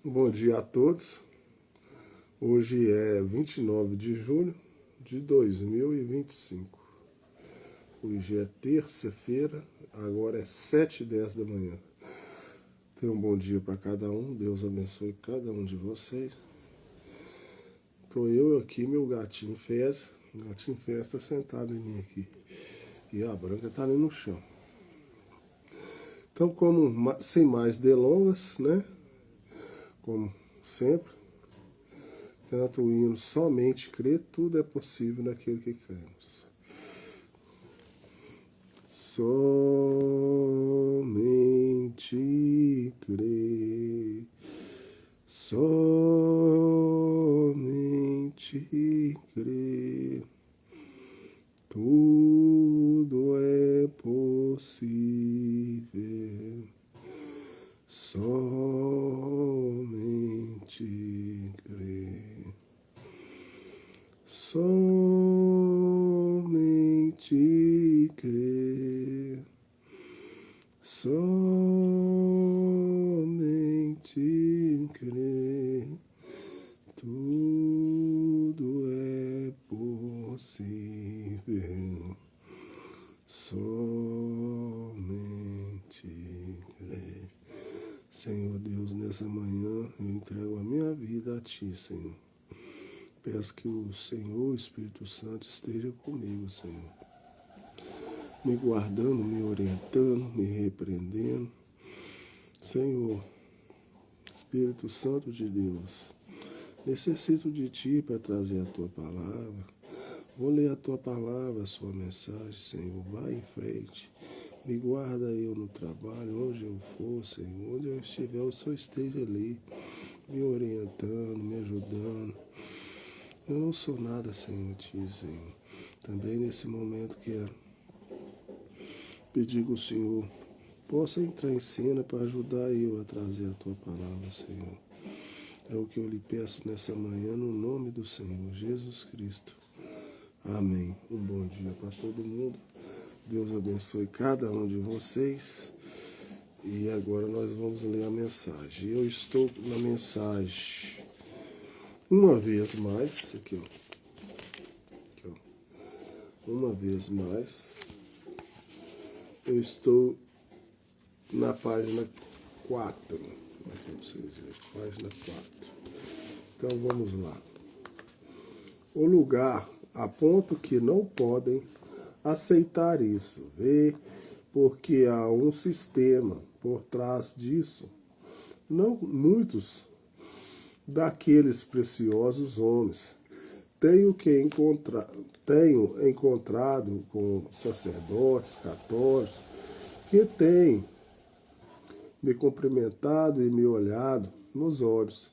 Bom dia a todos. Hoje é 29 de julho de 2025. Hoje é terça-feira, agora é 7h10 da manhã. Tenha um bom dia para cada um, Deus abençoe cada um de vocês. Estou eu aqui, meu gatinho Fez. O gatinho Fez está sentado em mim aqui. E a Branca está ali no chão. Então, sem mais delongas, né? Como sempre, canto o hino Somente Crer, tudo é possível naquele que cremos. Somente crer, somente crer, tudo é possível. Somente crer, somente crer, somente crer, tudo é possível. Somente crer. Senhor Deus, nessa manhã eu entrego a minha vida a Ti, Senhor. Peço que o Senhor, o Espírito Santo, esteja comigo, Senhor. Me guardando, me orientando, me repreendendo. Senhor, Espírito Santo de Deus, necessito de Ti para trazer a Tua palavra. Vou ler a Tua palavra, a Sua mensagem, Senhor. Vai em frente. Me guarda eu no trabalho, onde eu for, Senhor. Onde eu estiver, o Senhor esteja ali, me orientando, me ajudando. Eu não sou nada sem Ti, Senhor. Também nesse momento quero pedir que o Senhor possa entrar em cena para ajudar eu a trazer a Tua palavra, Senhor. É o que eu lhe peço nessa manhã, no nome do Senhor Jesus Cristo. Amém. Um bom dia para todo mundo. Deus abençoe cada um de vocês. E agora nós vamos ler a mensagem. Eu estou na mensagem uma vez mais. Aqui, ó. Uma vez mais. Eu estou na página 4. Aqui para vocês verem. Página 4. Então vamos lá. O lugar a ponto que não podem aceitar isso, vê, porque há um sistema por trás disso. Não muitos daqueles preciosos homens tenho encontrado com sacerdotes católicos que têm me cumprimentado e me olhado nos olhos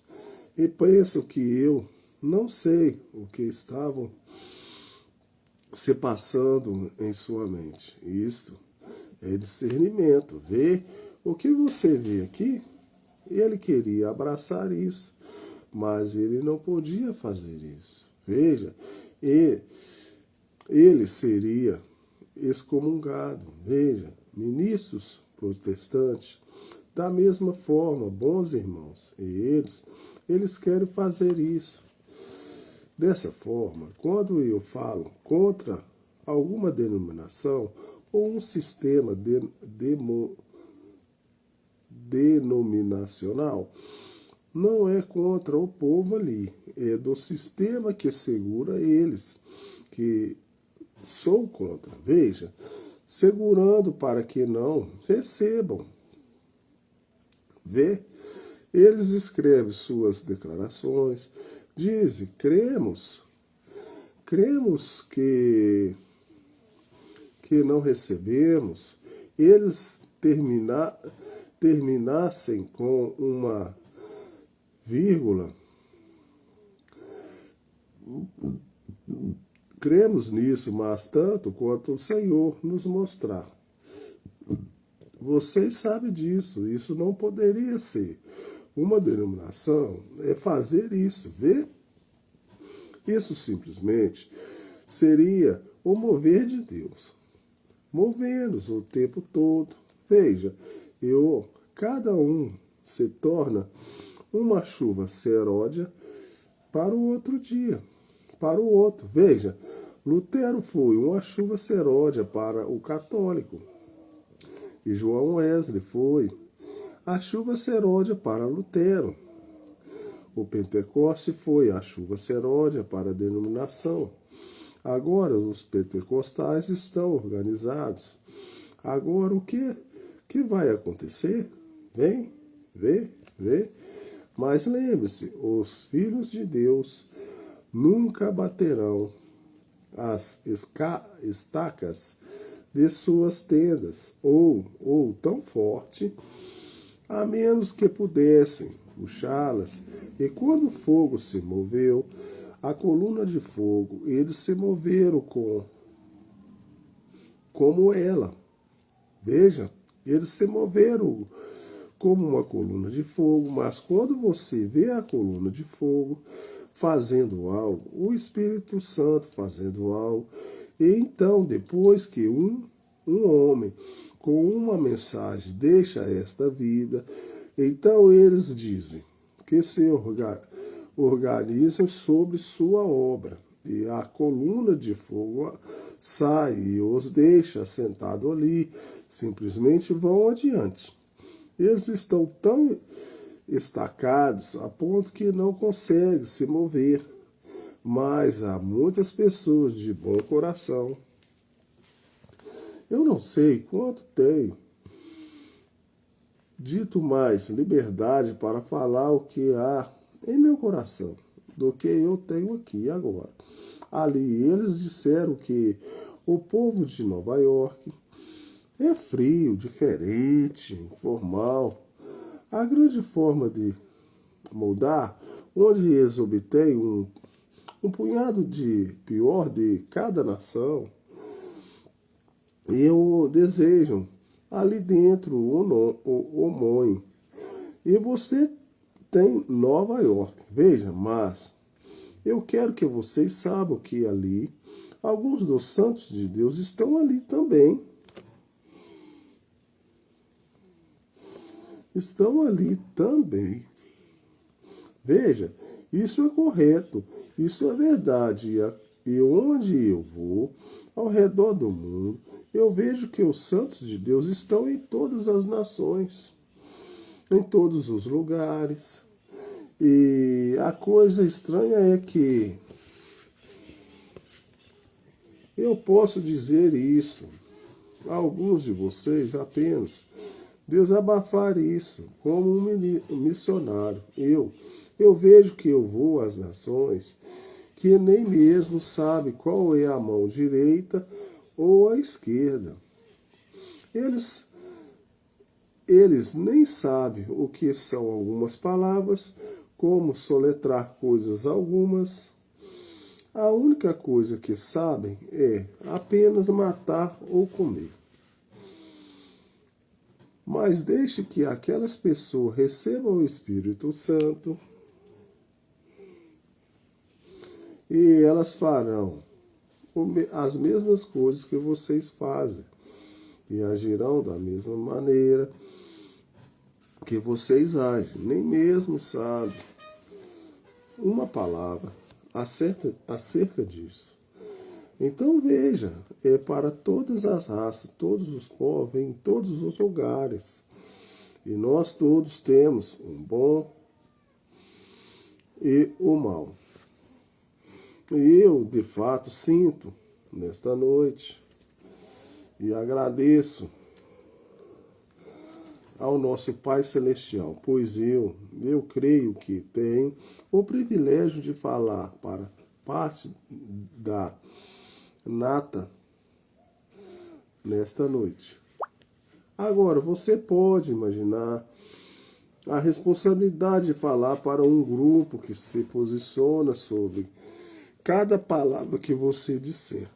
e pensam que eu não sei o que estavam se passando em sua mente. Isto é discernimento. Vê o que você vê aqui. Ele queria abraçar isso, mas ele não podia fazer isso. Veja, ele seria excomungado. Veja, ministros protestantes, da mesma forma, bons irmãos, e eles querem fazer isso. Dessa forma, quando eu falo contra alguma denominação ou um sistema denominacional, não é contra o povo ali, é do sistema que segura eles, que sou contra. Veja, segurando para que não recebam. Vê, eles escrevem suas declarações, dizem, cremos que não recebemos. Eles terminassem com uma vírgula. Cremos nisso, mas tanto quanto o Senhor nos mostrar. Vocês sabem disso, isso não poderia ser. Uma denominação é fazer isso, vê? Isso simplesmente seria o mover de Deus, movendo-os o tempo todo. Veja, cada um se torna uma chuva seródia para o outro dia, para o outro. Veja, Lutero foi uma chuva seródia para o católico. E João Wesley foi a chuva seródia para Lutero. O Pentecoste foi a chuva seródia para a denominação. Agora os pentecostais estão organizados. Agora o que vai acontecer? Vem, vê. Mas lembre-se, os filhos de Deus nunca baterão as estacas de suas tendas, ou tão forte, a menos que pudessem puxá-las. E quando o fogo se moveu, a coluna de fogo, eles se moveram como ela. Veja, eles se moveram como uma coluna de fogo, mas quando você vê a coluna de fogo fazendo algo, o Espírito Santo fazendo algo, e então, depois que um homem com uma mensagem deixa esta vida, então eles dizem que se organizam sobre sua obra, e a coluna de fogo sai e os deixa sentados ali, simplesmente vão adiante. Eles estão tão estacados a ponto que não conseguem se mover. Mas há muitas pessoas de bom coração. Eu não sei quanto tenho dito mais liberdade para falar o que há em meu coração do que eu tenho aqui agora. Ali eles disseram que o povo de Nova York é frio, diferente, informal. A grande forma de moldar, onde eles obtêm um punhado de pior de cada nação, e o desejam ali dentro o monte. E você tem Nova York. Veja, mas eu quero que vocês saibam que ali alguns dos santos de Deus estão ali também. Estão ali também. Veja, isso é correto, isso é verdade. E onde eu vou, ao redor do mundo, eu vejo que os santos de Deus estão em todas as nações, em todos os lugares. E a coisa estranha é que eu posso dizer isso a alguns de vocês apenas desabafar isso como um missionário. Eu vejo que eu vou às nações que nem mesmo sabe qual é a mão direita ou a esquerda. Eles nem sabem o que são algumas palavras, como soletrar coisas algumas. A única coisa que sabem é apenas matar ou comer. Mas deixe que aquelas pessoas recebam o Espírito Santo e elas farão as mesmas coisas que vocês fazem e agirão da mesma maneira que vocês agem. Nem mesmo sabem uma palavra acerca disso. Então veja, é para todas as raças, todos os povos, em todos os lugares. E nós todos temos um bom e o mal. E eu, de fato, sinto nesta noite e agradeço ao nosso Pai Celestial, pois eu creio que tenho o privilégio de falar para parte da nata nesta noite. Agora, você pode imaginar a responsabilidade de falar para um grupo que se posiciona sobre cada palavra que você disser.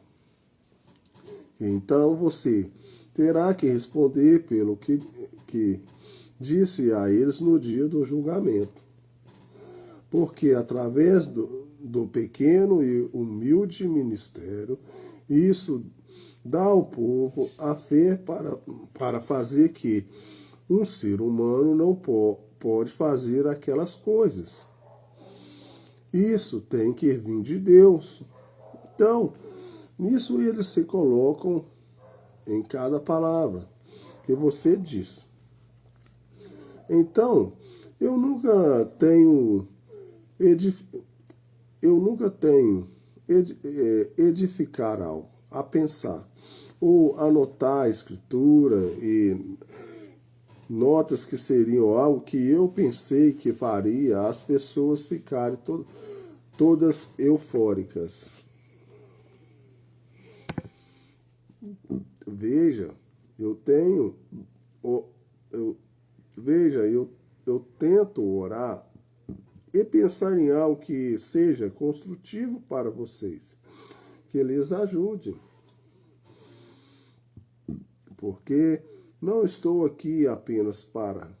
Então você terá que responder pelo que disse a eles no dia do julgamento. Porque através do pequeno e humilde ministério, isso dá ao povo a fé para fazer que um ser humano não pode fazer aquelas coisas. Isso tem que vir de Deus. Então, nisso eles se colocam em cada palavra que você diz. Então, eu nunca tenho edificar algo, a pensar, ou anotar a escritura e notas que seriam algo que eu pensei que faria as pessoas ficarem todas eufóricas. Veja, eu tento orar e pensar em algo que seja construtivo para vocês, que lhes ajude. Porque não estou aqui apenas para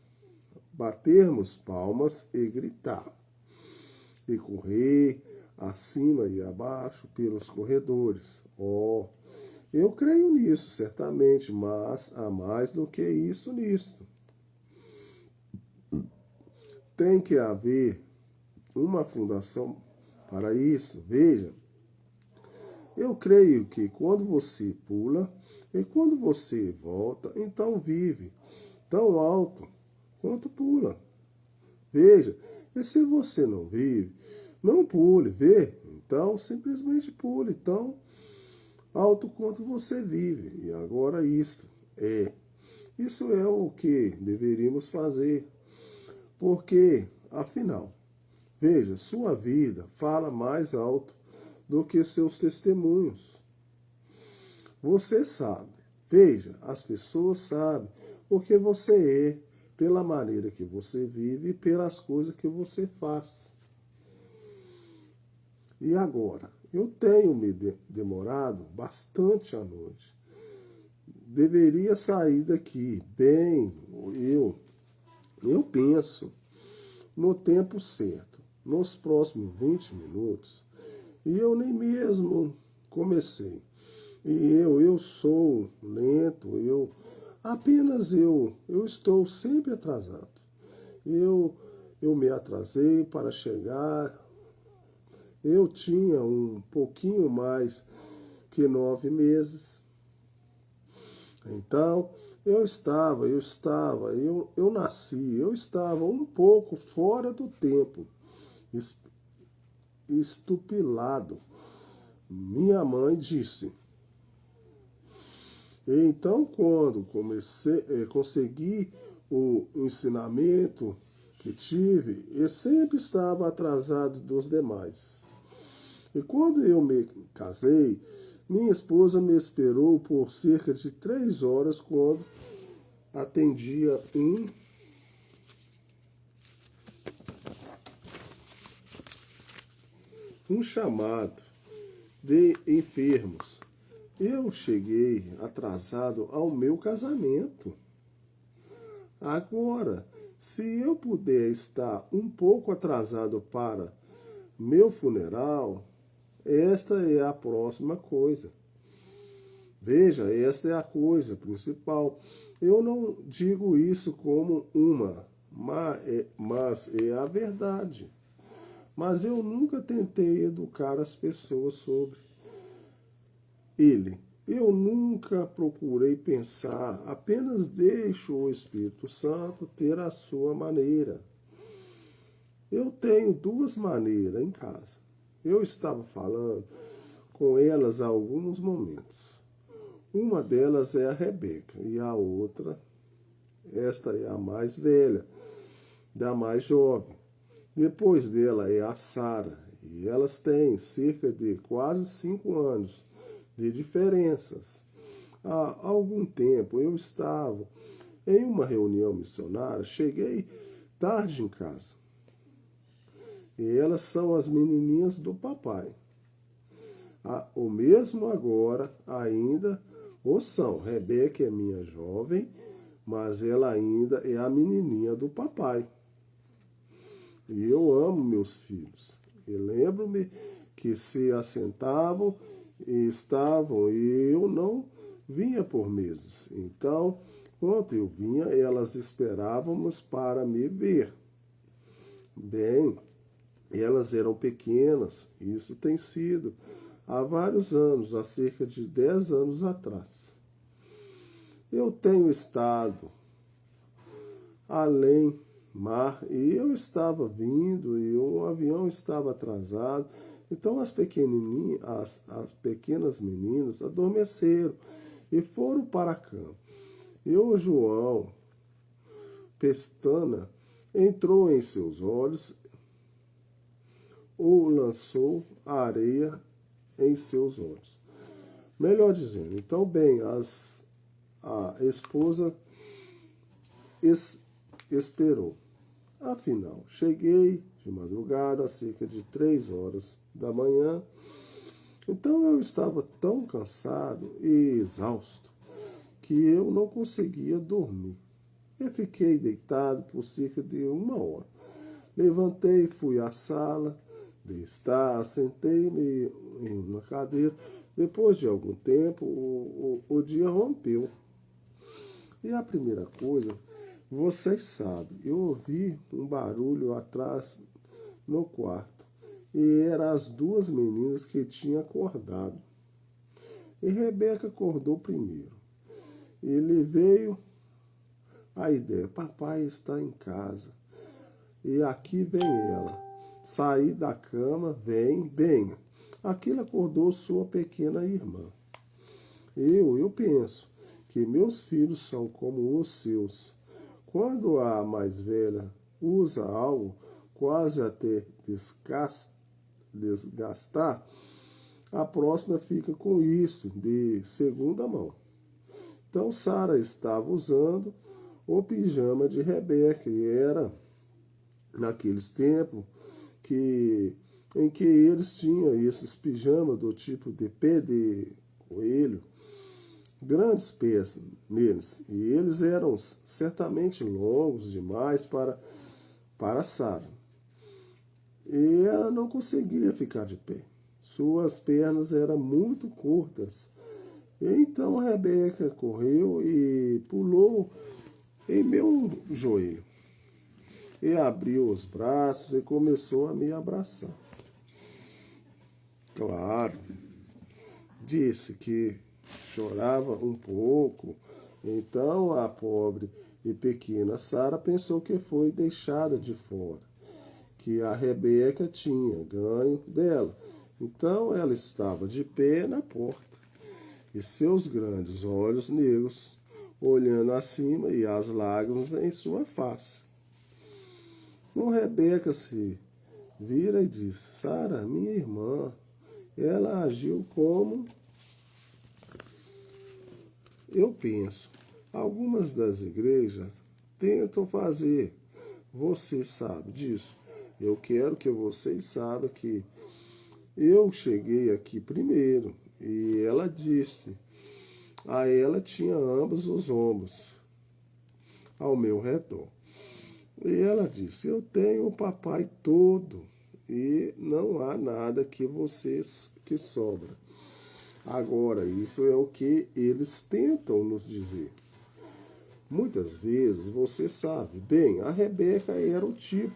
batermos palmas e gritar, e correr acima e abaixo pelos corredores. Eu creio nisso, certamente, mas há mais do que isso nisto. Tem que haver uma fundação para isso. Veja, eu creio que quando você pula e quando você volta, então vive tão alto quanto pula. Veja, e se você não vive, não pule, vê? Então simplesmente pule tão alto quanto você vive. E agora isso é o que deveríamos fazer. Porque, afinal, veja, sua vida fala mais alto do que seus testemunhos. Você sabe, veja, as pessoas sabem o que você é, pela maneira que você vive e pelas coisas que você faz. E agora, eu tenho me demorado bastante à noite. Deveria sair daqui bem, eu penso, no tempo certo, nos próximos 20 minutos, e eu nem mesmo comecei. E eu sou lento, eu estou sempre atrasado. Eu me atrasei para chegar. Eu tinha um pouquinho mais que 9 meses. Então, eu nasci, eu estava um pouco fora do tempo, estupilado. Minha mãe disse. Então, quando consegui o ensinamento que tive, eu sempre estava atrasado dos demais. E quando eu me casei, minha esposa me esperou por cerca de 3 horas quando atendia um chamado de enfermos. Eu cheguei atrasado ao meu casamento. Agora, se eu puder estar um pouco atrasado para meu funeral, esta é a próxima coisa. Veja, esta é a coisa principal. Eu não digo isso como mas é a verdade. Mas eu nunca tentei educar as pessoas sobre ele. Eu nunca procurei pensar, apenas deixo o Espírito Santo ter a sua maneira. Eu tenho 2 maneiras em casa. Eu estava falando com elas há alguns momentos. Uma delas é a Rebeca e a outra, esta é a mais velha, da mais jovem. Depois dela é a Sara, e elas têm cerca de quase 5 anos de diferenças. Há algum tempo eu estava em uma reunião missionária, cheguei tarde em casa. E elas são as menininhas do papai. O mesmo agora ainda o são. Rebeca é minha jovem, mas ela ainda é a menininha do papai. E eu amo meus filhos. E lembro-me que se assentavam e estavam, e eu não vinha por meses. Então, Quando eu vinha, elas esperávamos para me ver. Bem, elas eram pequenas, isso tem sido há vários anos, há cerca de 10 anos atrás. Eu tenho estado além mar e eu estava vindo e um avião estava atrasado. Então as pequenas meninas adormeceram e foram para a cama. E o João Pestana entrou em seus olhos ou lançou a areia em seus olhos. Melhor dizendo, então bem, a esposa esperou. Afinal, cheguei de madrugada, a cerca de 3 horas da manhã. Então eu estava tão cansado e exausto que eu não conseguia dormir. Eu fiquei deitado por cerca de 1 hora. Levantei, fui à sala de estar, sentei-me em uma cadeira. Depois de algum tempo, o dia rompeu. E a primeira coisa, vocês sabem, eu ouvi um barulho atrás no quarto. E eram as 2 meninas que tinham acordado. E Rebeca acordou primeiro. Ele veio a ideia, papai está em casa. E aqui vem ela. Saí da cama, bem. Aquilo acordou sua pequena irmã. Eu penso que meus filhos são como os seus. Quando a mais velha usa algo quase até desgastar, a próxima fica com isso de segunda mão. Então Sara estava usando o pijama de Rebeca e era naqueles tempos em que eles tinham esses pijamas do tipo de pé de coelho, grandes pés neles, e eles eram certamente longos demais para Sara. E ela não conseguia ficar de pé. Suas pernas eram muito curtas. E então Rebeca correu e pulou em meu joelho. E abriu os braços e começou a me abraçar. Claro, disse que chorava um pouco. Então a pobre e pequena Sara pensou que foi deixada de fora, que a Rebeca tinha ganho dela. Então ela estava de pé na porta, e seus grandes olhos negros olhando acima e as lágrimas em sua face. Então Rebeca se vira e diz, Sara, minha irmã, ela agiu como eu penso. Algumas das igrejas tentam fazer. Você sabe disso. Eu quero que vocês saibam que eu cheguei aqui primeiro. E ela disse, a ela tinha ambos os ombros ao meu redor. E ela disse, eu tenho o papai todo e não há nada que sobra. Agora, isso é o que eles tentam nos dizer. Muitas vezes, você sabe, bem, a Rebeca era o tipo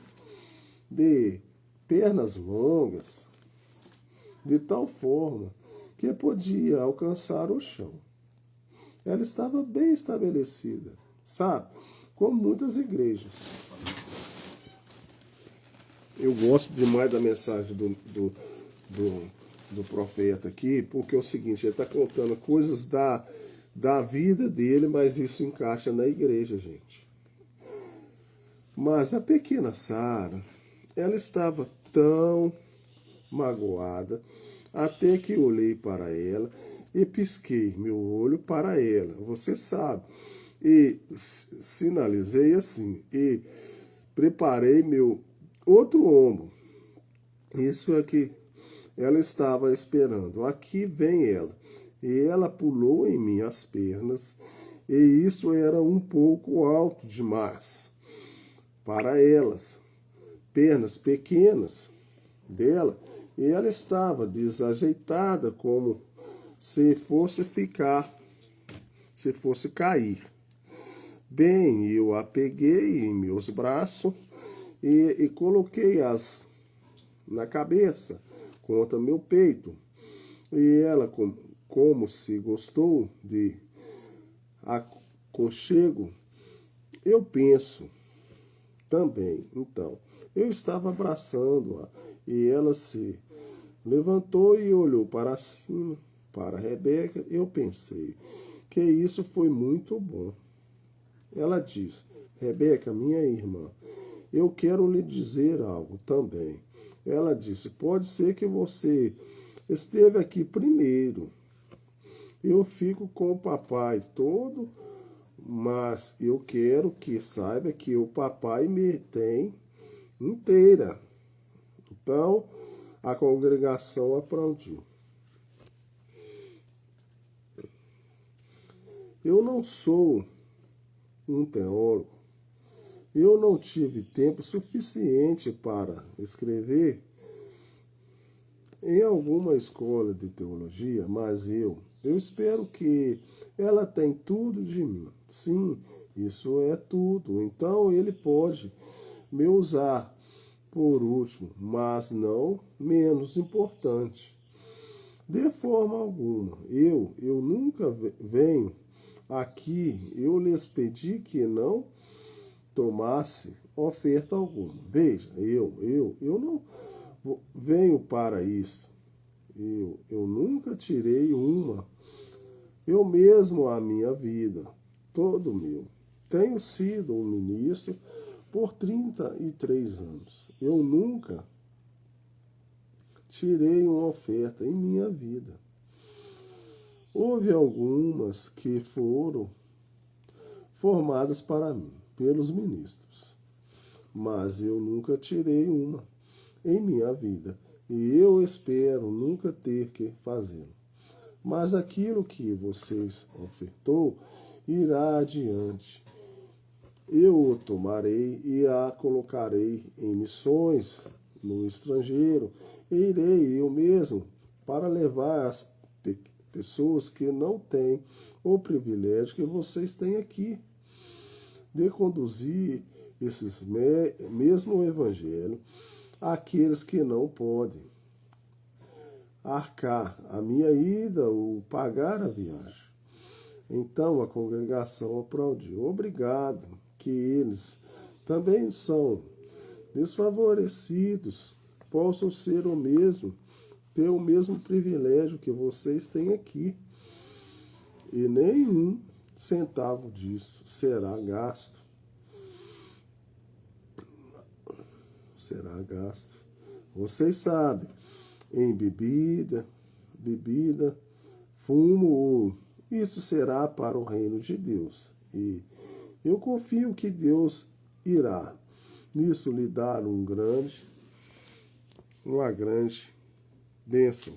de pernas longas, de tal forma que podia alcançar o chão. Ela estava bem estabelecida, sabe? Como muitas igrejas. Eu gosto demais da mensagem do profeta aqui, porque é o seguinte, ele está contando coisas da vida dele, mas isso encaixa na igreja, gente. Mas a pequena Sara, ela estava tão magoada, até que olhei para ela e pisquei meu olho para ela, você sabe, e sinalizei assim, e preparei meu outro ombro. Isso é que ela estava esperando. Aqui vem ela. E ela pulou em minhas pernas, e isso era um pouco alto demais para elas. Pernas pequenas dela, e ela estava desajeitada como se fosse cair. Bem, eu a peguei em meus braços e coloquei-as na cabeça, contra meu peito. E ela, como se gostou de aconchego, eu penso também. Então, eu estava abraçando-a e ela se levantou e olhou para cima, para Rebeca. Eu pensei que isso foi muito bom. Ela disse: Rebeca, minha irmã, eu quero lhe dizer algo também. Ela disse: pode ser que você esteve aqui primeiro. Eu fico com o papai todo, mas eu quero que saiba que o papai me tem inteira. Então, a congregação aplaudiu. Eu não sou um teólogo. Eu não tive tempo suficiente para escrever em alguma escola de teologia, mas eu espero que ela tem tudo de mim. Sim, isso é tudo. Então ele pode me usar por último, mas não menos importante. De forma alguma. Eu nunca venho aqui, eu lhes pedi que não tomasse oferta alguma. Veja, eu não venho para isso. Eu nunca tirei uma. Eu mesmo, a minha vida, todo meu. Tenho sido um ministro por 33 anos. Eu nunca tirei uma oferta em minha vida. Houve algumas que foram formadas para mim, pelos ministros, mas eu nunca tirei uma em minha vida e eu espero nunca ter que fazê-lo. Mas aquilo que vocês ofertou irá adiante. Eu o tomarei e a colocarei em missões no estrangeiro. E irei eu mesmo para levar as pessoas que não têm o privilégio que vocês têm aqui, de conduzir esses mesmo evangelho àqueles que não podem arcar a minha ida ou pagar a viagem. Então a congregação aplaudiu. Obrigado, que eles também são desfavorecidos, possam ser o mesmo, ter o mesmo privilégio que vocês têm aqui. E nenhum centavo disso será gasto. Será gasto. Vocês sabem, em bebida, fumo, isso será para o reino de Deus. E eu confio que Deus irá nisso lhe dar uma grande bênção.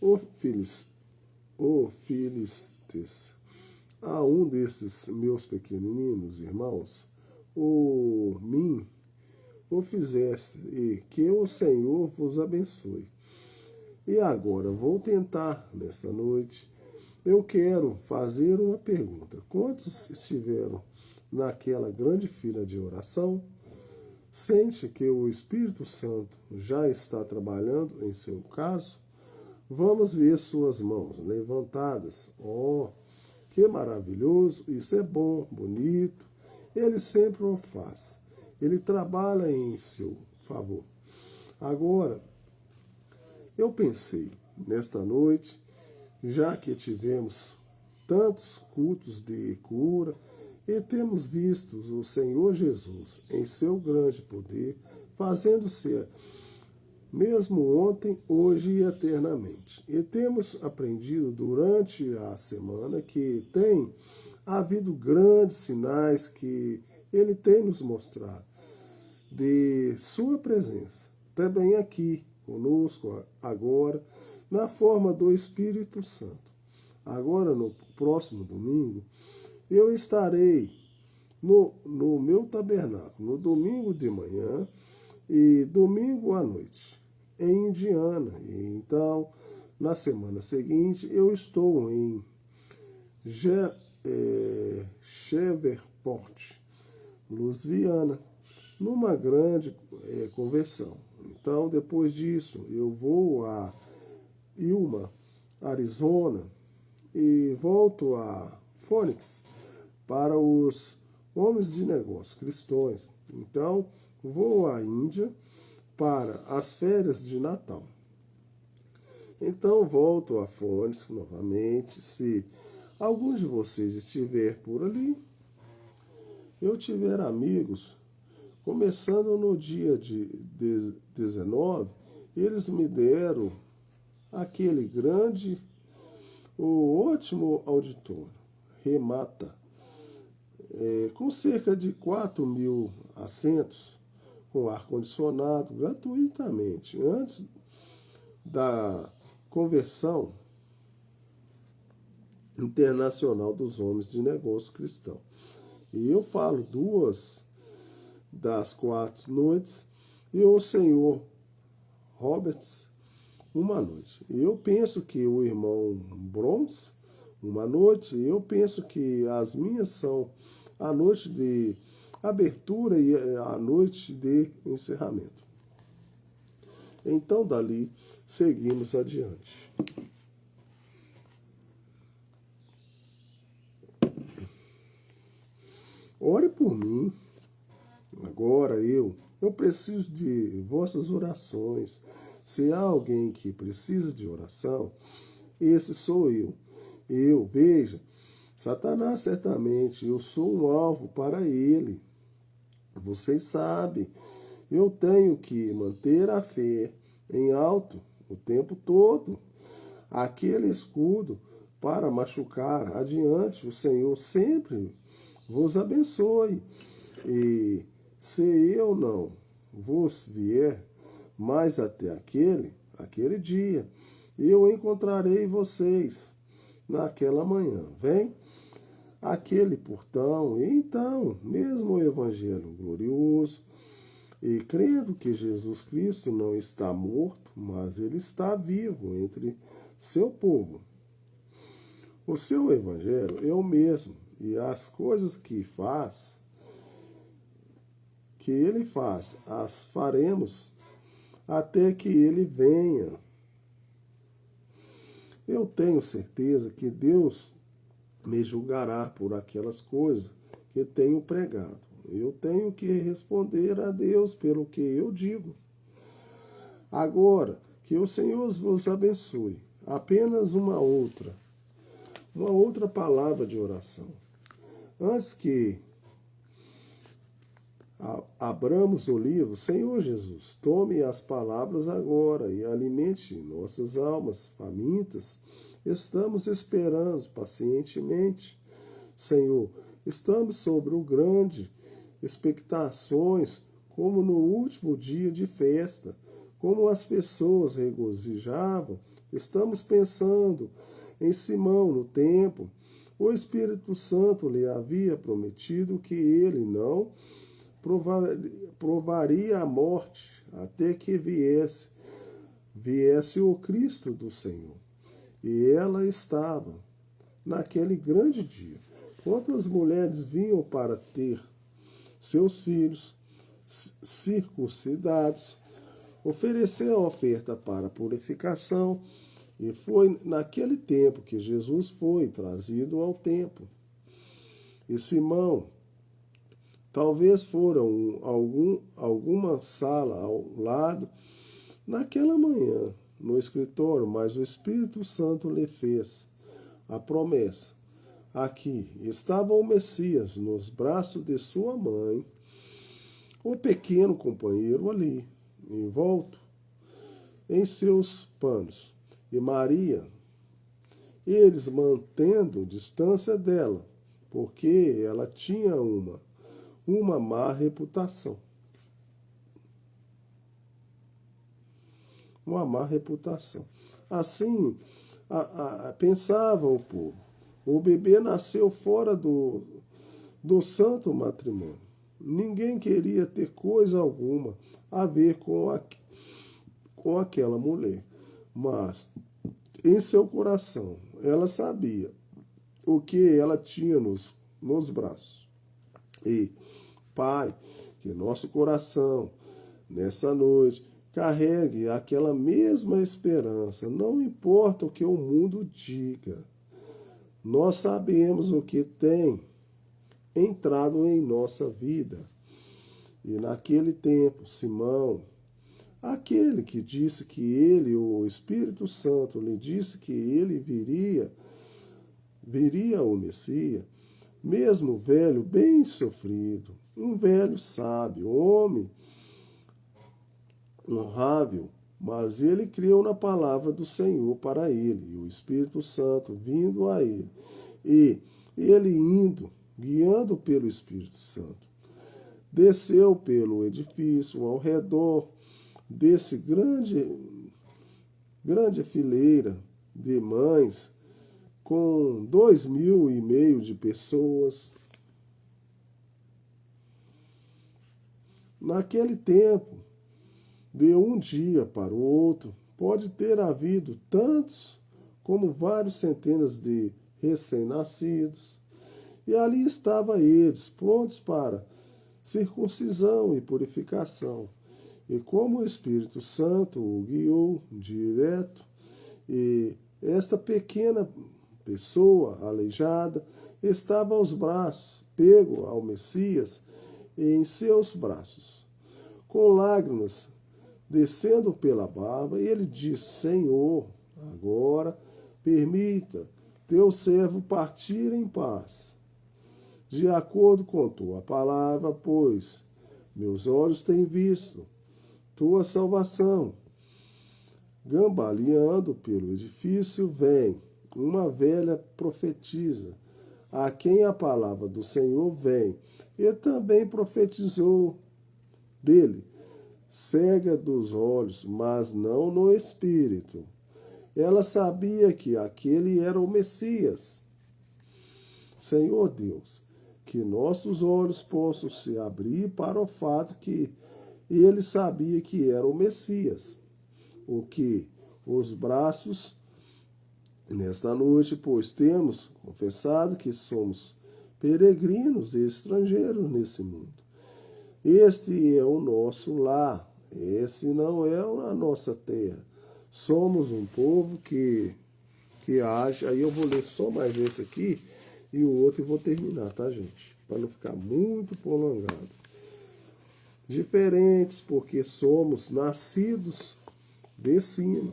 Ô Filistes, a um desses meus pequeninos irmãos, o fizeste, e que o Senhor vos abençoe. E agora vou tentar, nesta noite, eu quero fazer uma pergunta. Quantos estiveram naquela grande fila de oração? Sente que o Espírito Santo já está trabalhando em seu caso? Vamos ver suas mãos levantadas. Oh, que maravilhoso! Isso é bom, bonito. Ele sempre o faz. Ele trabalha em seu favor. Agora, eu pensei, nesta noite, já que tivemos tantos cultos de cura e temos visto o Senhor Jesus em seu grande poder, fazendo-se mesmo ontem, hoje e eternamente. E temos aprendido durante a semana que tem havido grandes sinais que ele tem nos mostrado de sua presença, também aqui conosco agora, na forma do Espírito Santo. Agora, no próximo domingo, eu estarei no meu tabernáculo, no domingo de manhã e domingo à noite, em Indiana. E então, Na semana seguinte, eu estou em Shreveport, Louisiana, numa grande conversão. Então, depois disso, eu vou a Yuma, Arizona, e volto a Phoenix para os homens de negócio cristãos. Então, vou à Índia para as férias de Natal. Então, volto a Phoenix novamente. Se algum de vocês estiver por ali, eu tiver amigos, começando no dia de 19, eles me deram aquele grande, o ótimo auditório, Remata, com cerca de 4.000 assentos, com ar-condicionado, gratuitamente, antes da conversão internacional dos homens de negócio cristão. E eu falo 2 das 4 noites e o senhor Roberts uma noite. Eu penso que o irmão Bronze uma noite, eu penso que as minhas são a noite de abertura e a noite de encerramento. Então, dali, seguimos adiante. Ore por mim. Agora eu preciso de vossas orações. Se há alguém que precisa de oração, esse sou eu. Veja, Satanás certamente, eu sou um alvo para ele. Vocês sabem, eu tenho que manter a fé em alto o tempo todo. Aquele escudo para machucar adiante, o Senhor sempre vos abençoe. E se eu não vos vier mais até aquele dia, eu encontrarei vocês naquela manhã. Vem aquele portão, e então, mesmo o Evangelho glorioso, e crendo que Jesus Cristo não está morto, mas ele está vivo entre seu povo. O seu Evangelho é o mesmo, e as coisas que ele faz, as faremos até que ele venha. Eu tenho certeza que Deus me julgará por aquelas coisas que tenho pregado. Eu tenho que responder a Deus pelo que eu digo. Agora, que o Senhor vos abençoe. Apenas uma outra palavra de oração. Antes que abramos o livro, Senhor Jesus, tome as palavras agora e alimente nossas almas famintas. Estamos esperando pacientemente. Senhor, estamos sobre o grande expectações, como no último dia de festa, como as pessoas regozijavam. Estamos pensando em Simão no templo. O Espírito Santo lhe havia prometido que ele não provaria a morte até que viesse o Cristo do Senhor. E ela estava naquele grande dia. Quando as mulheres vinham para ter seus filhos circuncidados, oferecer a oferta para purificação, e foi naquele tempo que Jesus foi trazido ao templo. E Simão, talvez foram alguma sala ao lado, naquela manhã, no escritório, mas o Espírito Santo lhe fez a promessa. Aqui estava o Messias nos braços de sua mãe, o pequeno companheiro ali, envolto em seus panos, e Maria, eles mantendo distância dela, porque ela tinha uma má reputação. Uma má reputação. Assim, pensava o povo. O bebê nasceu fora do santo matrimônio. Ninguém queria ter coisa alguma a ver com aquela mulher. Mas em seu coração. Ela sabia o que ela tinha nos braços. E, Pai, que nosso coração, nessa noite, carregue aquela mesma esperança. Não importa o que o mundo diga. Nós sabemos o que tem entrado em nossa vida. E naquele tempo, Simão, aquele que disse que ele, o Espírito Santo, lhe disse que ele viria o Messias, mesmo velho, bem sofrido, um velho sábio, homem honrável, mas ele creu na palavra do Senhor para ele, e o Espírito Santo vindo a ele, e ele indo, guiando pelo Espírito Santo, desceu pelo edifício ao redor desse grande fileira de mães, com 2.500 de pessoas. Naquele tempo, de um dia para o outro, pode ter havido tantos como várias centenas de recém-nascidos. E ali estavam eles, prontos para circuncisão e purificação. E como o Espírito Santo o guiou direto, e esta pequena pessoa aleijada estava aos braços, pego ao Messias em seus braços, com lágrimas descendo pela barba, e ele disse: Senhor, agora permita teu servo partir em paz, de acordo com tua palavra, pois meus olhos têm visto tua salvação. Gambaleando pelo edifício, vem uma velha profetisa, a quem a palavra do Senhor vem, e também profetizou dele, cega dos olhos, mas não no espírito. Ela sabia que aquele era o Messias. Senhor Deus, que nossos olhos possam se abrir para o fato que ele sabia que era o Messias. O que os braços nesta noite, pois temos confessado que somos peregrinos e estrangeiros nesse mundo. Este é o nosso lar, esse não é a nossa terra. Somos um povo que age. Aí eu vou ler só mais esse aqui e o outro eu vou terminar, tá, gente? Para não ficar muito prolongado. Diferentes, porque somos nascidos de cima.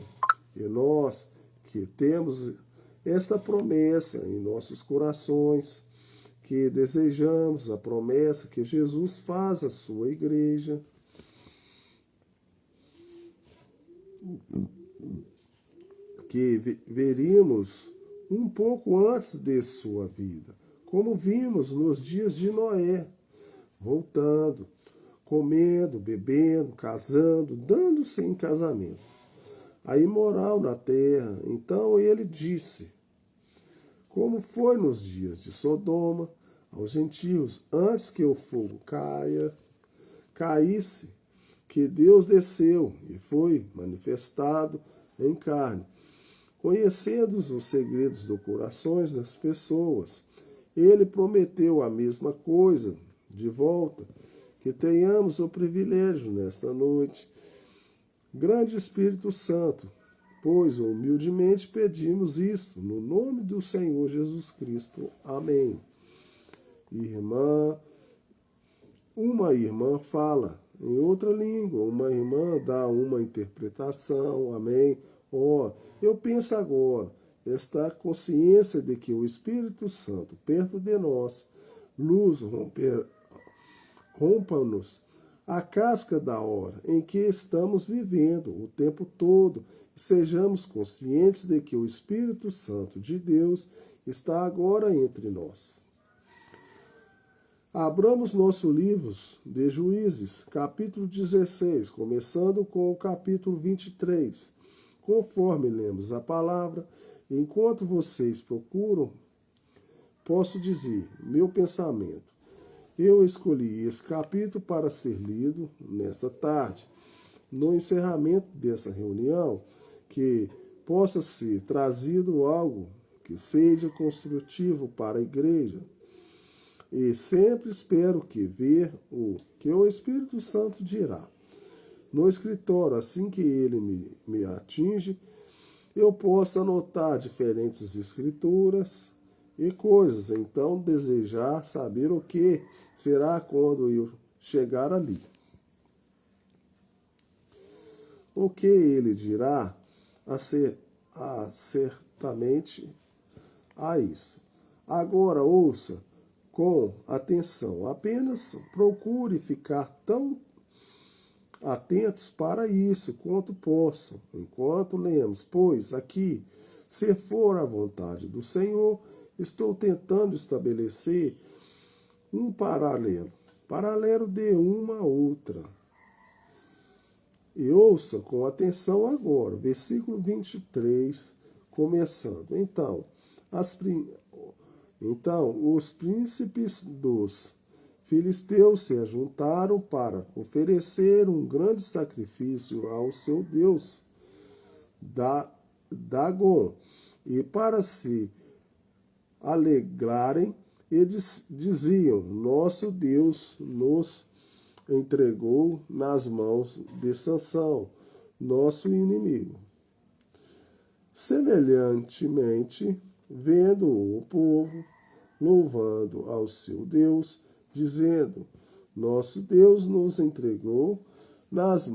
E nós que temos esta promessa em nossos corações, que desejamos a promessa que Jesus faz à sua igreja, que veríamos um pouco antes de sua vida, como vimos nos dias de Noé, voltando, comendo, bebendo, casando, dando-se em casamento. A imoral na terra. Então ele disse, como foi nos dias de Sodoma, aos gentios, antes que o fogo caísse, que Deus desceu e foi manifestado em carne, conhecendo os segredos dos corações das pessoas. Ele prometeu a mesma coisa de volta, que tenhamos o privilégio nesta noite. Grande Espírito Santo, pois humildemente pedimos isto, no nome do Senhor Jesus Cristo. Amém. Uma irmã fala em outra língua, uma irmã dá uma interpretação, amém. Eu penso agora, esta consciência de que o Espírito Santo, perto de nós, luz rompa-nos a casca da hora em que estamos vivendo o tempo todo, e sejamos conscientes de que o Espírito Santo de Deus está agora entre nós. Abramos nosso livro de Juízes, capítulo 16, começando com o capítulo 23. Conforme lemos a palavra, enquanto vocês procuram, posso dizer, meu pensamento. Eu escolhi esse capítulo para ser lido nesta tarde, no encerramento dessa reunião, que possa ser trazido algo que seja construtivo para a igreja. E sempre espero ver o que o Espírito Santo dirá. No escritório, assim que ele me atinge, eu posso anotar diferentes escrituras e coisas, então desejar saber o que será quando eu chegar ali. O que ele dirá acertamente a isso. Agora ouça com atenção, apenas procure ficar tão atentos para isso quanto possam, enquanto lemos, pois aqui, se for a vontade do Senhor, estou tentando estabelecer um paralelo de uma outra. E ouça com atenção agora, versículo 23, começando. Então, os príncipes dos filisteus se ajuntaram para oferecer um grande sacrifício ao seu Deus, Dagon, e para se alegrarem, eles diziam: nosso Deus nos entregou nas mãos de Sansão, nosso inimigo. Semelhantemente, vendo o povo louvando ao seu Deus, dizendo: nosso Deus nos entregou nas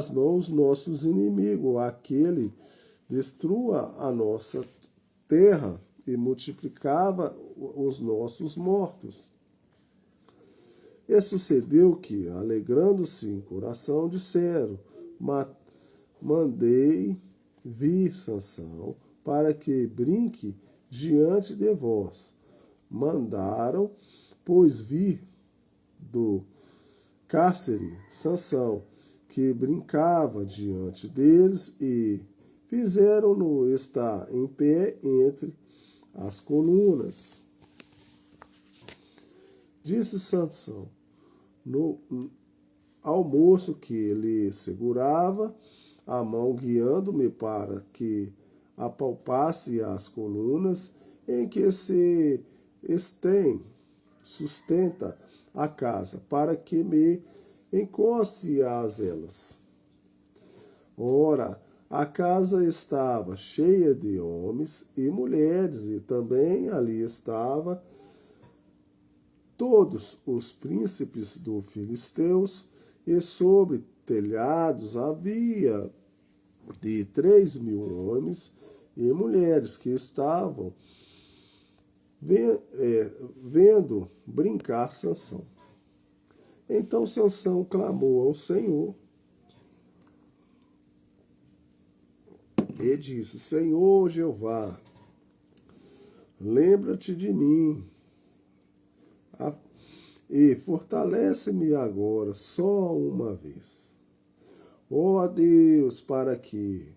mãos nossos inimigos, aquele destrua a nossa terra e multiplicava os nossos mortos. E sucedeu que, alegrando-se em coração, disseram: mandei vir Sansão para que brinque diante de vós. Mandaram, pois, vir do cárcere Sansão, que brincava diante deles, e fizeram-no estar em pé entre as colunas. Disse Sansão ao moço que lhe segurava a mão, guiando-me para que apalpasse as colunas em que se sustenta a casa, para que me encoste às elas. Ora, a casa estava cheia de homens e mulheres, e também ali estava todos os príncipes dos filisteus, e sobre telhados havia de 3.000 homens e mulheres que estavam vendo brincar Sansão. Então Sansão clamou ao Senhor e disse: Senhor Jeová, lembra-te de mim e fortalece-me agora só uma vez. Ó Deus, para que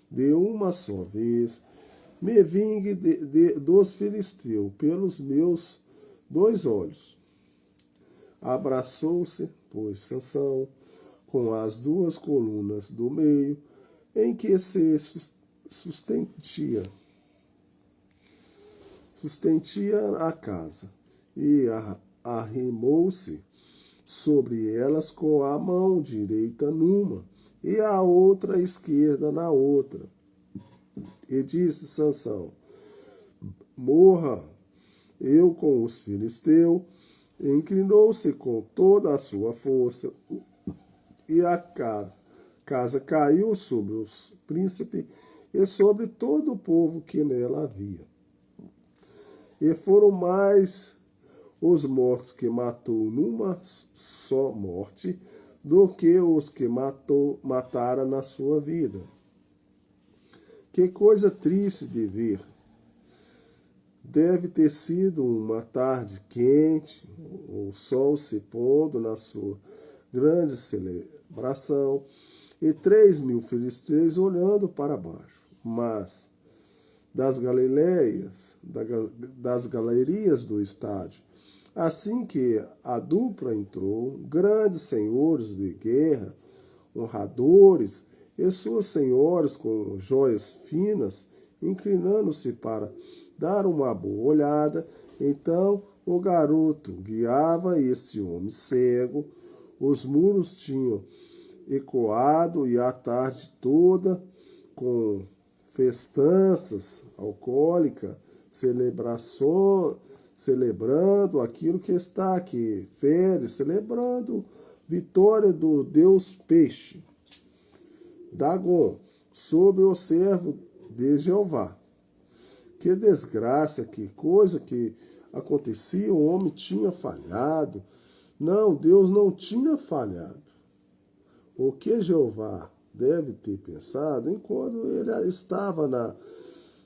de uma só vez me vingue dos filisteus pelos meus 2 olhos. Abraçou-se, pois, Sansão com as 2 colunas do meio em que se sustentia a casa, e arrimou-se sobre elas com a mão direita numa e a outra esquerda na outra. E disse Sansão: morra eu com os filisteus. Inclinou-se com toda a sua força, e a casa caiu sobre os príncipes e sobre todo o povo que nela havia. E foram mais os mortos que matou numa só morte do que os que matara na sua vida. Que coisa triste de ver! Deve ter sido uma tarde quente, o sol se pondo na sua grande celebração, e 3.000 filisteus olhando para baixo. Mas das galerias do estádio, assim que a dupla entrou, grandes senhores de guerra, honradores e suas senhoras com joias finas, inclinando-se para dar uma boa olhada. Então o garoto guiava este homem cego. Os muros tinham ecoado e a tarde toda, com festanças alcoólicas, celebrando aquilo que está aqui, férias, celebrando vitória do Deus Peixe, Dagon, sob o servo de Jeová. Que desgraça, que coisa que acontecia, o homem tinha falhado. Não, Deus não tinha falhado. O que Jeová deve ter pensado, enquanto ele estava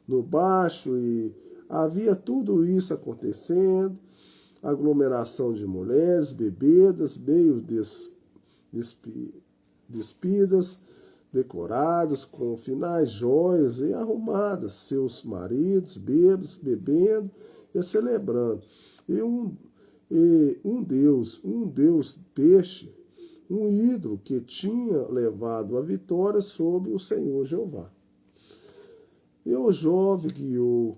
no baixo e havia tudo isso acontecendo, aglomeração de mulheres, bebedas, meio despidas, decoradas com finais joias e arrumadas, seus maridos bêbados, bebendo e celebrando. E um Deus peixe, um ídolo que tinha levado a vitória sobre o Senhor Jeová. E o jovem guiou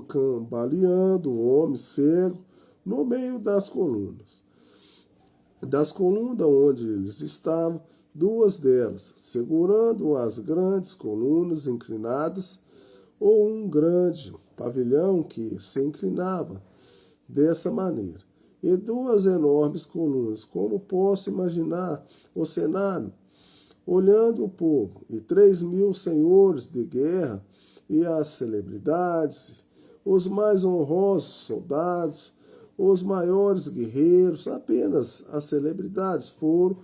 cambaleando, o homem cego, no meio das colunas. Das colunas onde eles estavam, duas delas, segurando as grandes colunas inclinadas, ou um grande pavilhão que se inclinava dessa maneira. E duas enormes colunas, como posso imaginar o cenário, olhando o povo, e 3.000 senhores de guerra, e as celebridades, os mais honrosos soldados, os maiores guerreiros, apenas as celebridades foram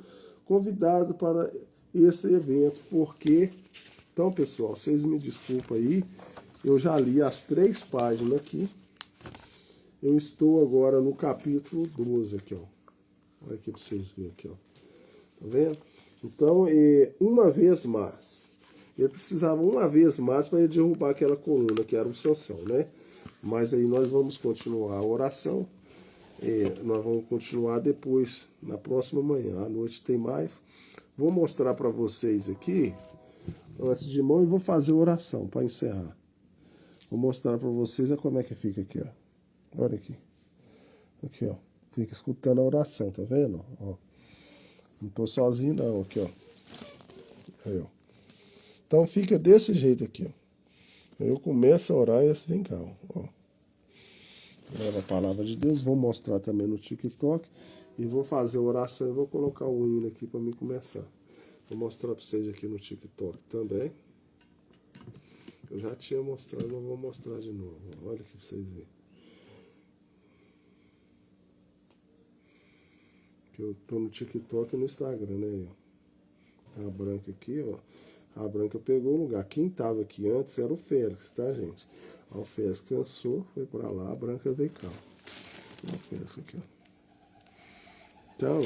convidados para esse evento, porque... Então, pessoal, vocês me desculpem aí, eu já li as 3 páginas aqui, eu estou agora no capítulo 12 aqui, ó. Olha aqui para vocês verem aqui, ó. Tá vendo? Então, uma vez mais, ele precisava uma vez mais para ele derrubar aquela coluna, que era o Sansão, né? Mas aí nós vamos continuar a oração, nós vamos continuar depois, na próxima manhã, à noite tem mais. Vou mostrar para vocês aqui, antes de mão, e vou fazer oração para encerrar. Vou mostrar para vocês como é que fica aqui, ó. Olha aqui. Aqui, ó. Fica escutando a oração, tá vendo? Ó. Não tô sozinho não, aqui, ó. Aí, ó. Então fica desse jeito aqui, ó. Eu começo a orar e esse vem cá, ó. Leva a palavra de Deus, vou mostrar também no TikTok e vou fazer a oração e vou colocar o hino aqui para mim começar. Vou mostrar para vocês aqui no TikTok também. Eu já tinha mostrado, mas vou mostrar de novo. Olha aqui para vocês verem. Que eu tô no TikTok e no Instagram, né? A branca aqui, ó. A branca pegou o lugar. Quem tava aqui antes era o Félix, tá, gente? O Félix cansou, foi para lá, a branca veio cá. O Félix aqui, ó. Então,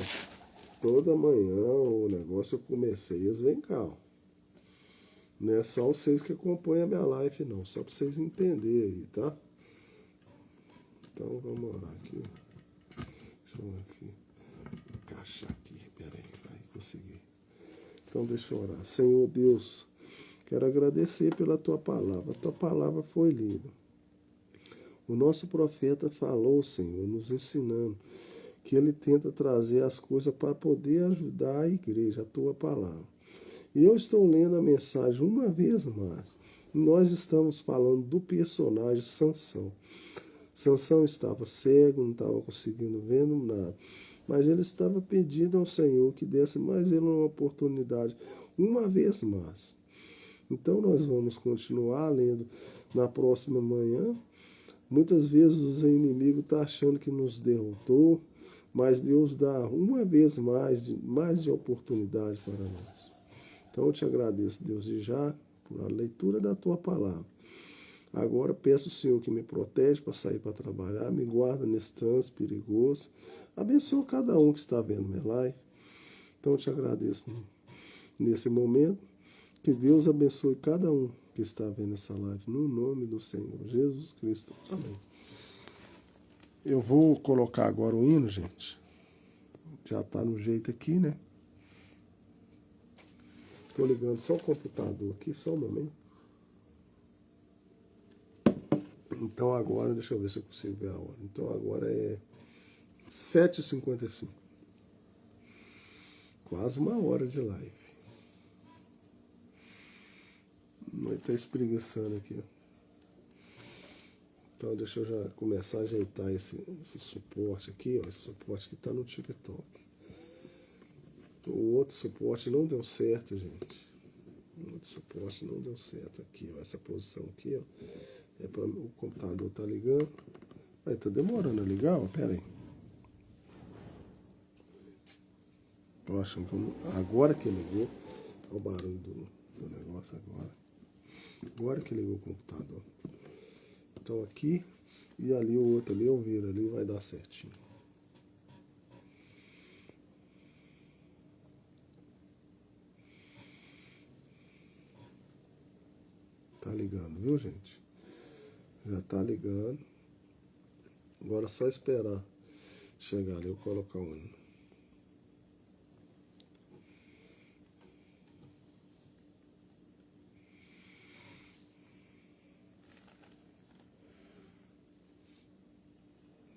toda manhã o negócio eu comecei, eles vêm cá, ó. Não é só vocês que acompanham a minha live, não. Só para vocês entenderem aí, tá? Então, vamos orar aqui. Deixa eu ver aqui. Vou encaixar aqui, peraí. Aí, consegui. Então, deixa eu orar. Senhor Deus, quero agradecer pela Tua palavra. A Tua palavra foi lida. O nosso profeta falou, Senhor, nos ensinando que ele tenta trazer as coisas para poder ajudar a igreja, a Tua palavra. E eu estou lendo a mensagem uma vez mais. Nós estamos falando do personagem Sansão. Sansão estava cego, não estava conseguindo ver nada. Mas ele estava pedindo ao Senhor que desse mais ele uma oportunidade, uma vez mais. Então nós vamos continuar lendo na próxima manhã. Muitas vezes os inimigos estão achando que nos derrotou, mas Deus dá uma vez mais de oportunidade para nós. Então eu te agradeço, Deus, de já, por a leitura da Tua palavra. Agora peço ao Senhor que me protege para sair para trabalhar, me guarda nesse trânsito perigoso. Abençoa cada um que está vendo minha live. Então eu te agradeço nesse momento. Que Deus abençoe cada um que está vendo essa live, no nome do Senhor Jesus Cristo. Amém. Eu vou colocar agora o hino, gente. Já tá no jeito aqui, né? Tô ligando só o computador aqui, só um momento. Então agora, deixa eu ver se eu consigo ver a hora. Então agora é 7h55. Quase uma hora de live. Vai estar espreguiçando aqui. Então deixa eu já começar a ajeitar esse suporte aqui, ó. Esse suporte que está no TikTok. O outro suporte não deu certo, gente. O outro suporte não deu certo aqui, ó. Essa posição aqui, ó. É para o computador tá ligando. Aí tá demorando a ligar, ó. Pera aí. Eu acho que agora que ligou. Olha o barulho do negócio agora. Agora que ligou o computador. Então aqui e ali o outro ali eu viro ali, vai dar certinho. Tá ligando, viu, gente? Já tá ligando. Agora é só esperar chegar ali, eu colocar o hino.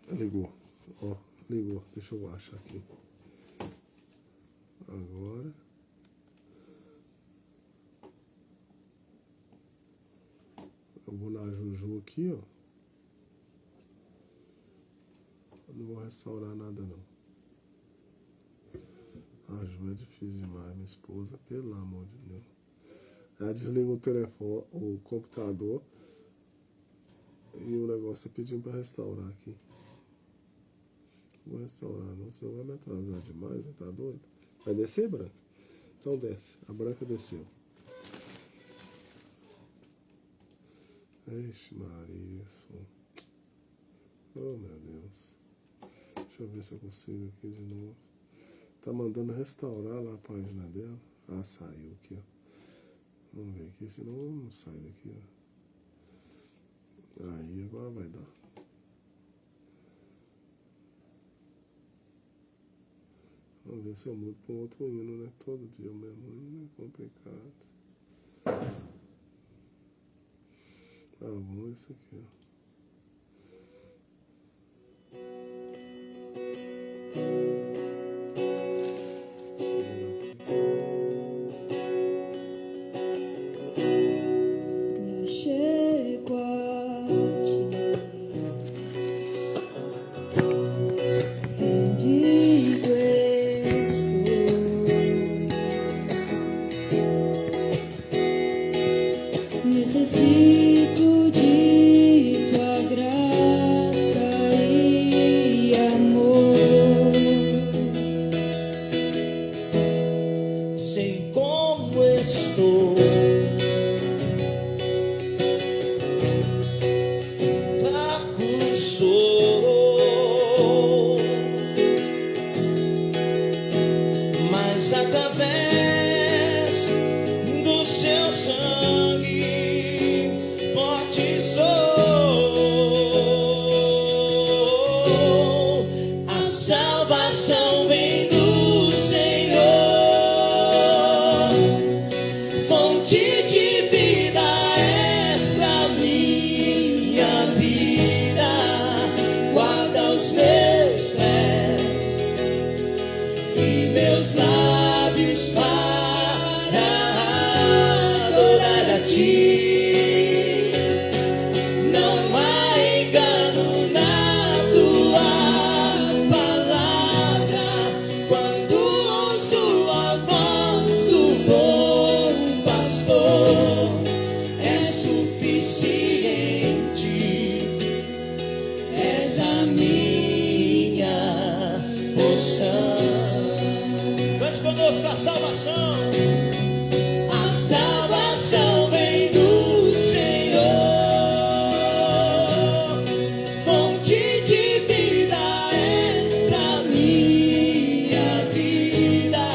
Ligou, ó, ligou, deixa eu achar aqui. Agora. Eu vou na Juju aqui, ó. Eu não vou restaurar nada, não. A Ju é difícil demais, minha esposa, pelo amor de Deus. Ela desliga o telefone, o computador, e o negócio tá pedindo pra restaurar aqui. Não vou restaurar, não, senão vai me atrasar demais, né? Tá doido? Vai descer, Branca? Então desce. A Branca desceu. Ixi, Maria, isso. Oh, meu Deus. Deixa eu ver se eu consigo aqui de novo. Tá mandando restaurar lá a página dela. Ah, saiu aqui, ó. Vamos ver aqui, senão não sai daqui, ó. Aí, agora vai dar. Vamos ver se eu mudo para um outro hino, né? Todo dia o mesmo hino é complicado. Ah, bom, isso aqui, ó. Necessito de tua graça e amor. Sei como estou, fraco sou, mas através do seu sangue forte sou. A salvação vem do Senhor, fonte de vida és pra minha vida. Guarda os meus pés e meus lábios para adorar a ti. Cante conosco a salvação. A salvação vem do Senhor, fonte de vida é pra minha vida.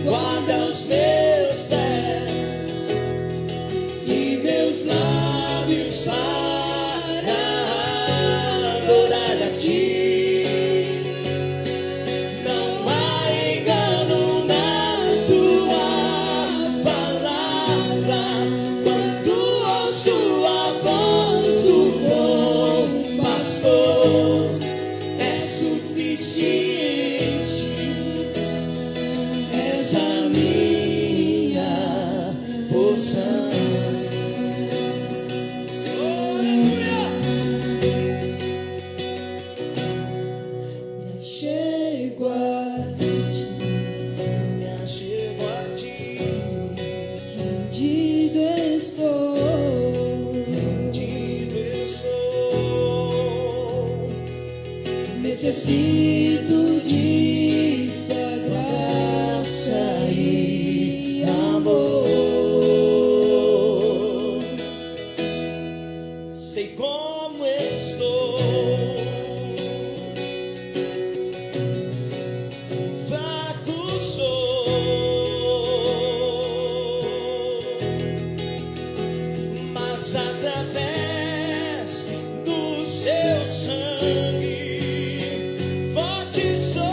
Guarda os meus pés e meus lábios para adorar a ti. Não necessito de sua graça e amor. Sei como estou, fraco sou, mas através do seu sangue forte sou.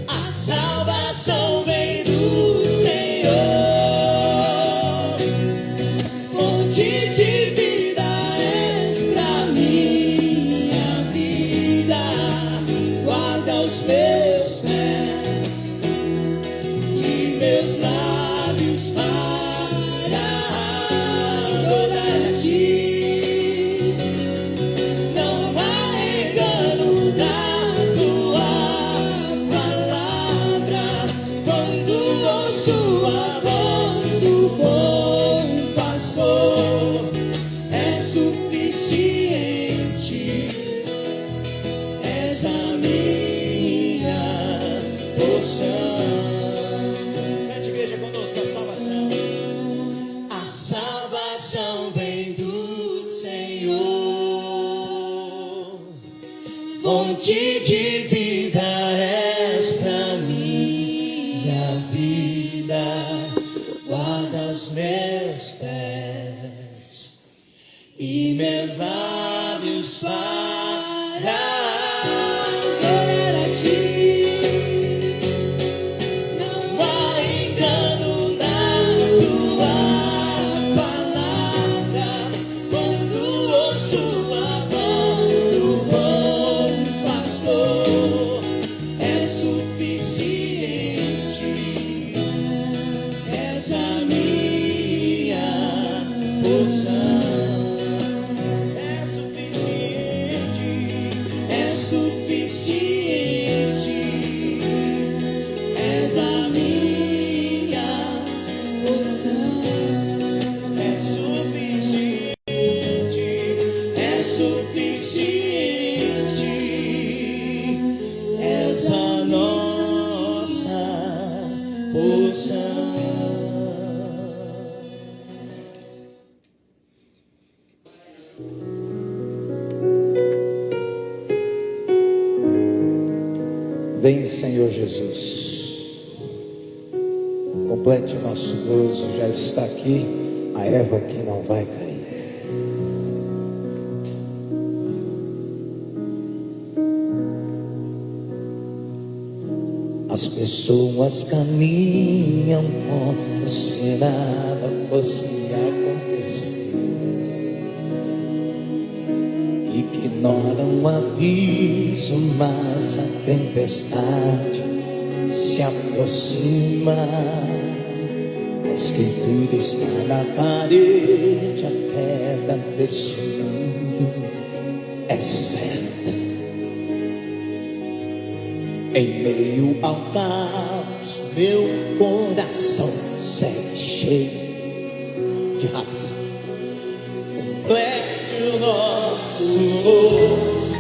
A salvação vem do Senhor, fonte de vida és pra minha vida. Guarda os meus pés e meus lábios para adorar a ti. Não há engano na tua palavra. Quando ouço a voz do bom pastor, é suficiente. És a minha porção. Cante, igreja, conosco, a salvação. A salvação vem do Senhor, fonte de vida és pra minha vida. Guarda os meus pés e meus lábios para adorar a ti. Não há engano na tua palavra. Quando ouço a voz do bom pastor, é suficiente. És a minha porção. É suficiente. É suficiente. És a minha porção. É suficiente. É suficiente. És a nossa porção. Vem, Senhor Jesus, complete o nosso gozo, já está aqui a erva que não vai cair. As pessoas caminham como se nada fosse acontecer, ignoram o aviso, mas a tempestade se aproxima. A escritura está na parede, a queda desse mundo é certa. Em meio ao caos, meu coração segue cheio de rato. Complete o nosso gozo.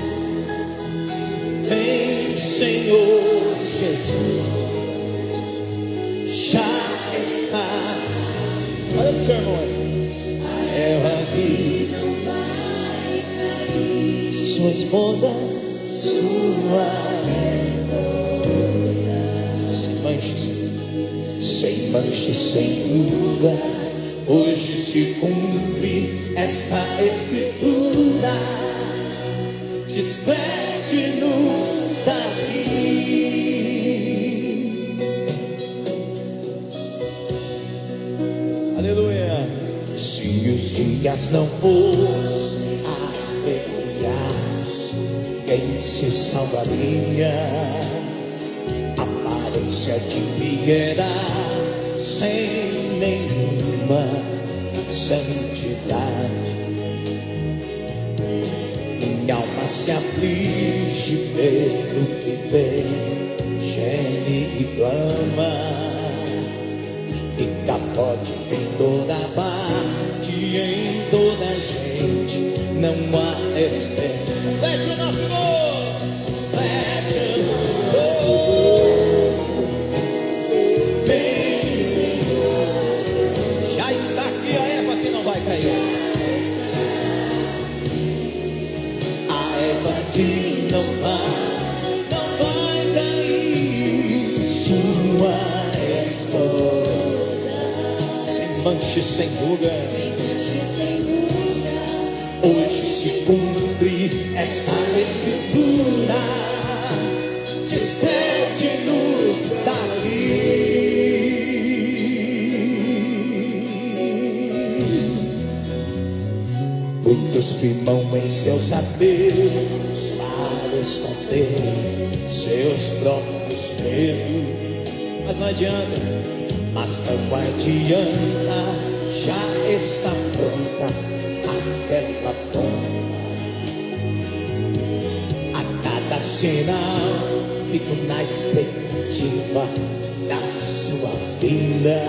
Vem, Senhor Jesus, já está. Olha pro seu irmão aí. A erva que não vai cair. Sua esposa, sua esposa. Sem manches, sem manches, sem ruga. Hoje se cumpre esta escritura. Despede-nos daqui. Aleluia. Se os dias não fossem abreviados, quem se salvaria? Aparência de piedade sem nenhuma santidade. Minha alma se aflige pelo que vê, geme e clama, e capote em toda parte, em toda gente, não há esperança. Complete o nosso amor, complete o nosso amor. Vem, já está aqui a erva que não vai cair. A erva que não vai cair. Sua esposa, sem mancha, sem ruga, hoje se cumpre esta escritura. Despede-nos daqui. Muitos firmam em seus adeus para esconder seus próprios medos, mas não adianta, já está pronta aquela bomba. A cada sinal fico na expectativa da sua vinda.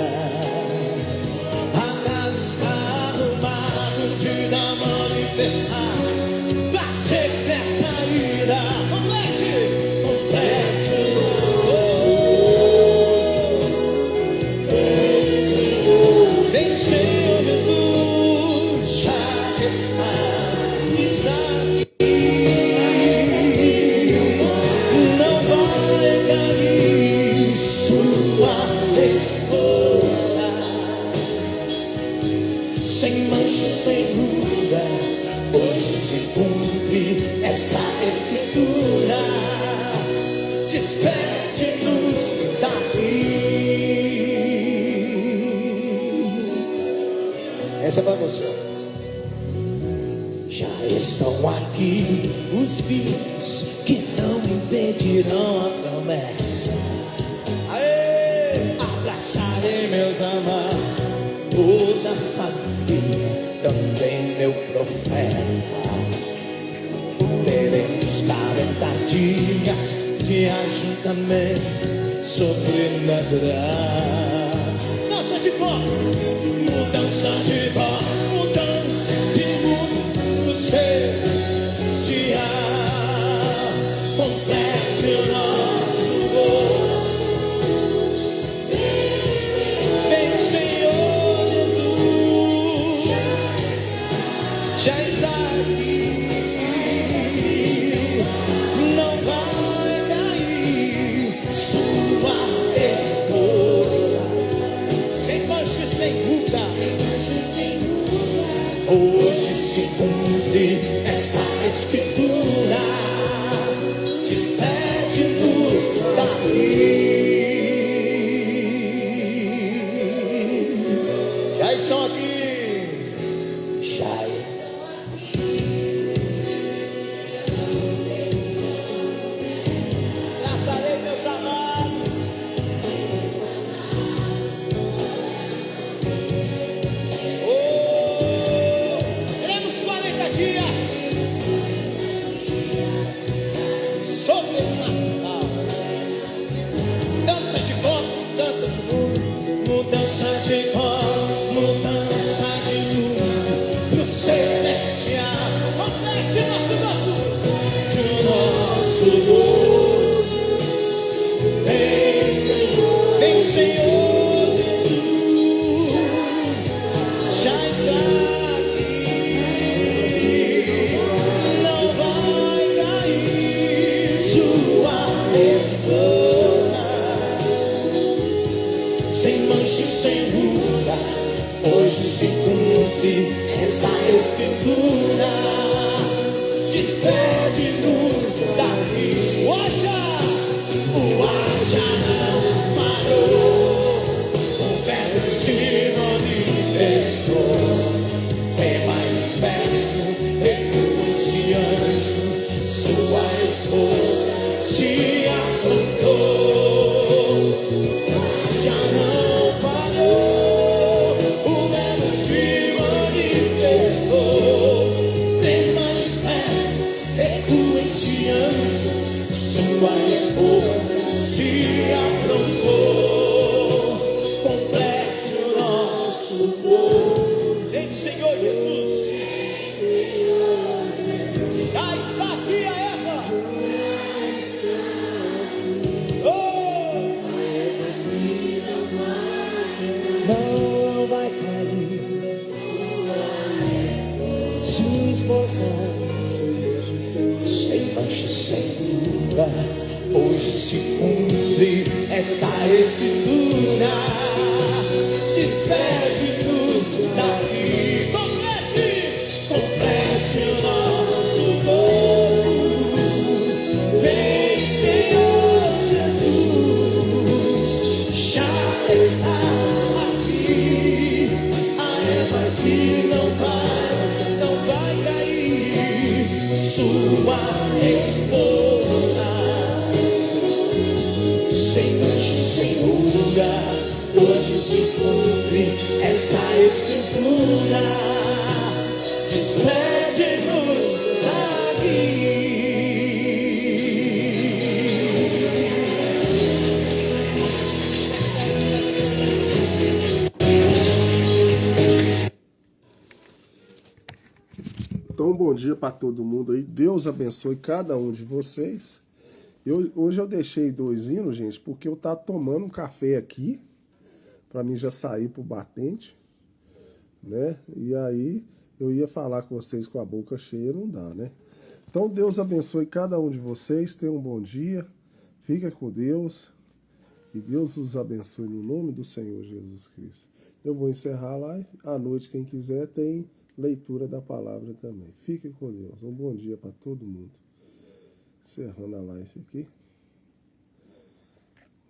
Arrasado, mato de da manifestar pra ser caída. Complete, complete. Vem, Senhor Jesus, já está aqui. Não vai cair sua esposa, sem mancha, sem ruga. Hoje se cumpre esta escritura. Despede-nos daqui. Essa é para você. Já estão aqui os filhos que não impedirão a promessa. Aê! Abraçarei meus amados, toda a família, também meu profeta. Teremos 40 dias de ajuntamento sobrenatural. Dança de pó, mudança de pó, mudança de mundo celestial. Complete o nosso gozo. Vem, Senhor Jesus, já está aqui. Não vai cair sua esposa, sem mancha, sem ruga. Hoje se cumpre esta escritura. Despede-nos daqui. Já estão aqui. Já estão aqui. Laçarei meus amados. Teremos 40 dias sobrenatural. Dança de corpo, dança do mundo, mudança de corpo, mudança de mundo pro celestial. Complete nosso gozo, de nosso gozo. Vem, Senhor Jesus, já está aqui. Não vai cair sua esposa, sem mancha, sem ruga. Hoje se cumpre esta escritura. Despede-nos daqui. O Aja não parou, o verbo se manifestou. Tema inferno, recurso anjo, sua esposa se aprontou. Já não falou, o verbo se manifestou. Tema inferno, sua esposa, sem mancha, sem ruga. Hoje se cumpre esta escritura. Despede-nos daqui. Complete o nosso gozo. Vem, Senhor Jesus, já está aqui. A Eva que não vai cair. Sua esposa, sem mancha, sem ruga. Hoje se cumpre esta escritura. Despede-nos daqui. Então, bom dia para todo mundo aí. Deus abençoe cada um de vocês. Hoje eu deixei 2 hinos, gente, porque eu tava tomando um café aqui, para mim já sair pro batente, né? E aí eu ia falar com vocês com a boca cheia, não dá, né? Então, Deus abençoe cada um de vocês. Tenham um bom dia. Fica com Deus. E Deus os abençoe no nome do Senhor Jesus Cristo. Eu vou encerrar a live. À noite, quem quiser, tem leitura da palavra também. Fique com Deus. Um bom dia para todo mundo. Encerrando a live aqui.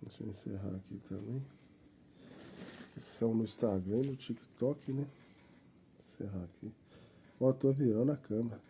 Deixa eu encerrar aqui também. São no Instagram e no TikTok, né? Encerrar aqui. Ó, tô virando a câmera.